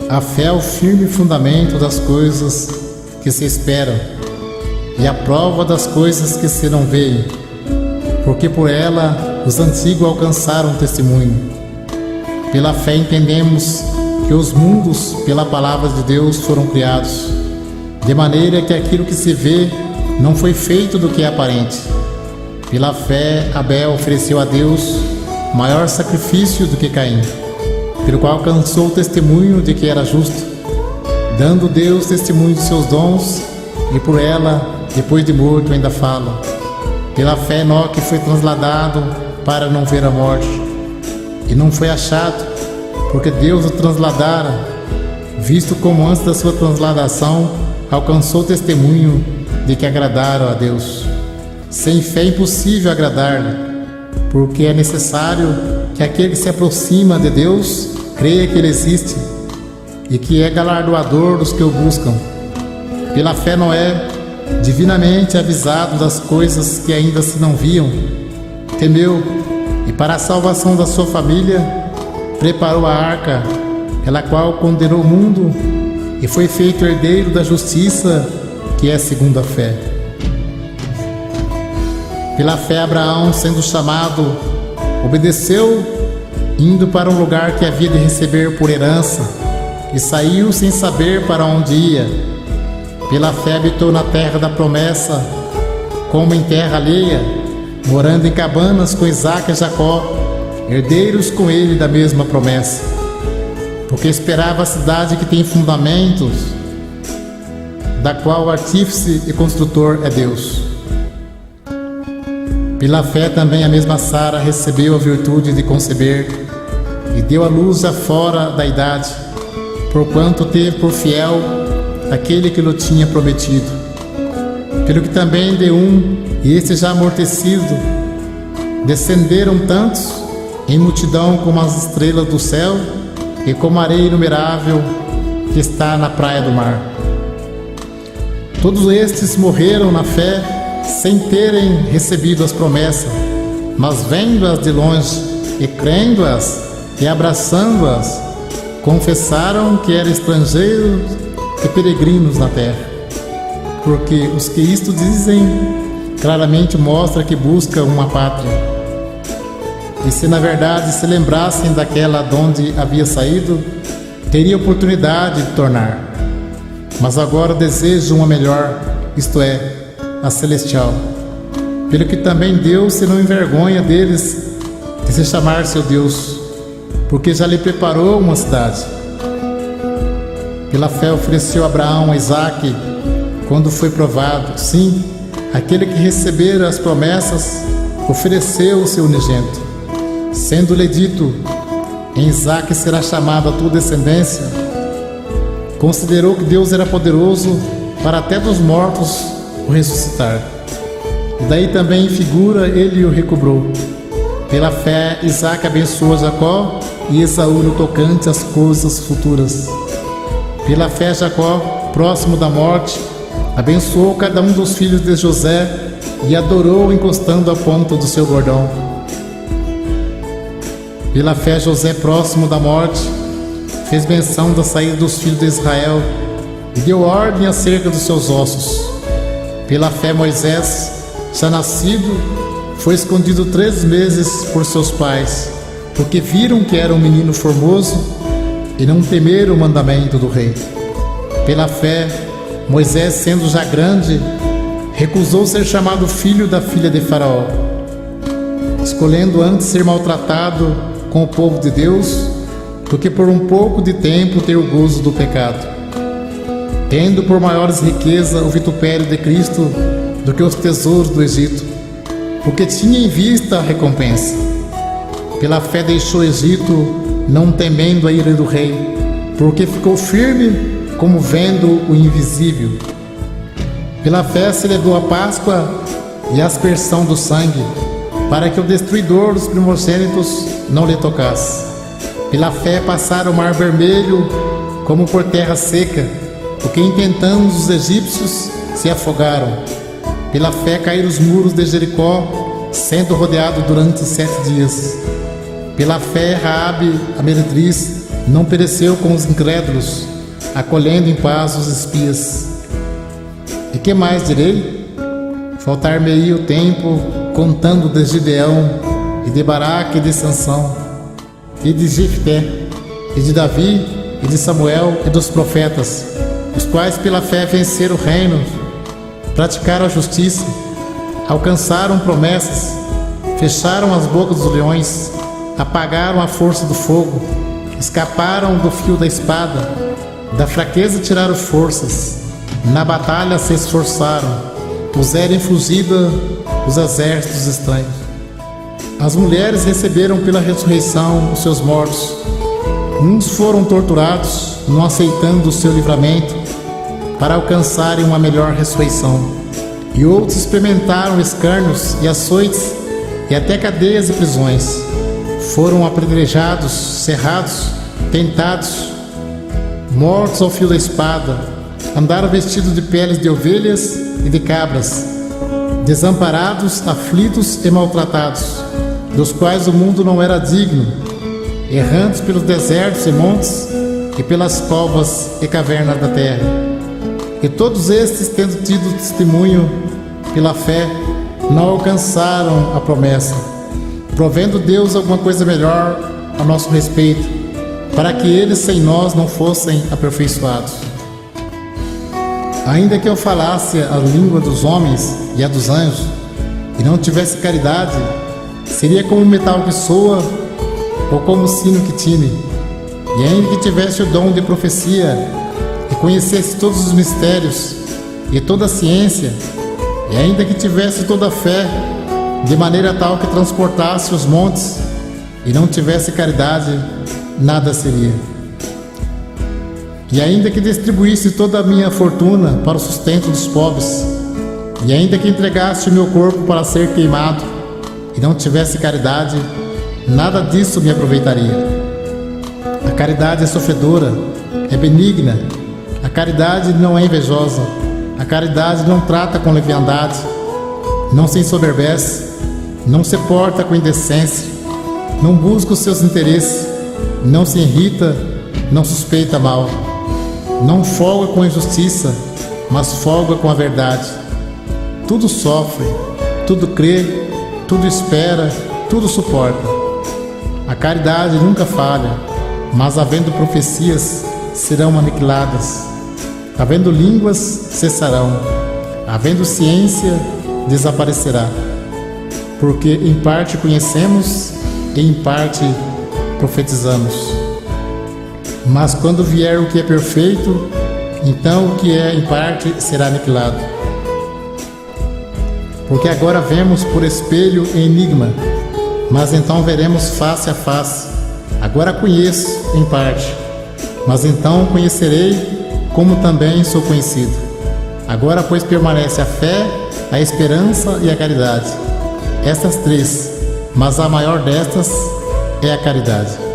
A fé é o firme fundamento das coisas que se esperam e a prova das coisas que se não veem, porque por ela os antigos alcançaram testemunho. Pela fé entendemos que os mundos, pela palavra de Deus, foram criados, de maneira que aquilo que se vê não foi feito do que é aparente. Pela fé, Abel ofereceu a Deus maior sacrifício do que Caim, pelo qual alcançou o testemunho de que era justo, dando Deus testemunho de seus dons, e por ela, depois de morto, ainda fala. Pela fé, Enoque foi transladado para não ver a morte, e não foi achado, porque Deus o transladara, visto como antes da sua transladação alcançou o testemunho de que agradaram a Deus. Sem fé é impossível agradar-lhe, porque é necessário que aquele que se aproxima de Deus creia que Ele existe e que é galardoador dos que o buscam. Pela fé, Noé, divinamente avisado das coisas que ainda se não viam, temeu e, para a salvação da sua família, preparou a arca, pela qual condenou o mundo e foi feito herdeiro da justiça, que é segundo a fé. Pela fé, Abraão, sendo chamado, obedeceu, indo para um lugar que havia de receber por herança, e saiu sem saber para onde ia. Pela fé habitou na terra da promessa, como em terra alheia, morando em cabanas com Isaque e Jacó, herdeiros com ele da mesma promessa, porque esperava a cidade que tem fundamentos, da qual o artífice e construtor é Deus. Pela fé também a mesma Sara recebeu a virtude de conceber e deu à luz já fora da idade, porquanto teve por fiel aquele que lhe tinha prometido. Pelo que também de um, e este já amortecido, descenderam tantos em multidão como as estrelas do céu e como a areia inumerável que está na praia do mar. Todos estes morreram na fé sem terem recebido as promessas, mas vendo-as de longe e crendo-as e abraçando-as, confessaram que eram estrangeiros e peregrinos na terra. Porque os que isto dizem claramente mostra que buscam uma pátria. E se na verdade se lembrassem daquela de onde havia saído, teria oportunidade de tornar. Mas agora desejam uma melhor, isto é, a celestial. Pelo que também Deus se não envergonha deles de se chamar seu Deus, porque já lhe preparou uma cidade. Pela fé ofereceu Abraão a Isaque quando foi provado. Sim, aquele que recebera as promessas ofereceu o seu unigênito. Sendo-lhe dito, em Isaque será chamada a tua descendência, considerou que Deus era poderoso para até dos mortos o ressuscitar. E daí também em figura ele o recobrou. Pela fé, Isaque abençoou Jacó e Esaú no tocante às coisas futuras. Pela fé, Jacó, próximo da morte, abençoou cada um dos filhos de José e adorou encostando a ponta do seu bordão. Pela fé, José, próximo da morte, fez menção da saída dos filhos de Israel e deu ordem acerca dos seus ossos. Pela fé, Moisés, já nascido, foi escondido 3 meses por seus pais, porque viram que era um menino formoso e não temeram o mandamento do rei. Pela fé, Moisés, sendo já grande, recusou ser chamado filho da filha de Faraó, escolhendo antes ser maltratado com o povo de Deus, do que por um pouco de tempo ter o gozo do pecado, tendo por maiores riqueza o vitupério de Cristo do que os tesouros do Egito, porque tinha em vista a recompensa. Pela fé deixou o Egito, não temendo a ira do rei, porque ficou firme como vendo o invisível. Pela fé celebrou a Páscoa e a aspersão do sangue, para que o destruidor dos primogênitos não lhe tocasse. Pela fé passaram o mar vermelho como por terra seca, porque intentando os egípcios se afogaram. Pela fé caíram os muros de Jericó, sendo rodeado durante 7 dias. Pela fé Raabe, a meretriz, não pereceu com os incrédulos, acolhendo em paz os espias. E que mais direi? Faltar-me-ia o tempo, contando de Gideão, e de Baraque, e de Sansão, e de Jefté, e de Davi, e de Samuel, e dos profetas, os quais pela fé venceram o reino, praticaram a justiça, alcançaram promessas, fecharam as bocas dos leões, apagaram a força do fogo, escaparam do fio da espada, da fraqueza tiraram forças, na batalha se esforçaram, puseram em fugida os exércitos estranhos. As mulheres receberam pela ressurreição os seus mortos. Uns foram torturados, não aceitando o seu livramento, para alcançarem uma melhor ressurreição. E outros experimentaram escárnios e açoites e até cadeias e prisões. Foram apedrejados, cerrados, tentados, mortos ao fio da espada. Andaram vestidos de peles de ovelhas e de cabras, desamparados, aflitos e maltratados, dos quais o mundo não era digno, errantes pelos desertos e montes e pelas covas e cavernas da terra. E todos estes, tendo tido testemunho pela fé, não alcançaram a promessa, provendo Deus alguma coisa melhor a nosso respeito, para que eles sem nós não fossem aperfeiçoados. Ainda que eu falasse a língua dos homens e a dos anjos, e não tivesse caridade, seria como um metal que soa, ou como um sino que tine. E ainda que tivesse o dom de profecia, e conhecesse todos os mistérios, e toda a ciência, e ainda que tivesse toda a fé, de maneira tal que transportasse os montes, e não tivesse caridade, nada seria. E ainda que distribuísse toda a minha fortuna para o sustento dos pobres, e ainda que entregasse o meu corpo para ser queimado, e não tivesse caridade, nada disso me aproveitaria. A caridade é sofredora, é benigna, a caridade não é invejosa, a caridade não trata com leviandade, não se ensoberbece, não se porta com indecência, não busca os seus interesses, não se irrita, não suspeita mal, não folga com a injustiça, mas folga com a verdade. Tudo sofre, tudo crê, tudo espera, tudo suporta. A caridade nunca falha, mas havendo profecias, serão aniquiladas. Havendo línguas, cessarão. Havendo ciência, desaparecerá. Porque em parte conhecemos e em parte profetizamos. Mas quando vier o que é perfeito, então o que é em parte será aniquilado. Porque agora vemos por espelho e enigma, mas então veremos face a face. Agora conheço em parte, mas então conhecerei como também sou conhecido. Agora, pois, permanece a fé, a esperança e a caridade. Estas três, mas a maior destas é a caridade.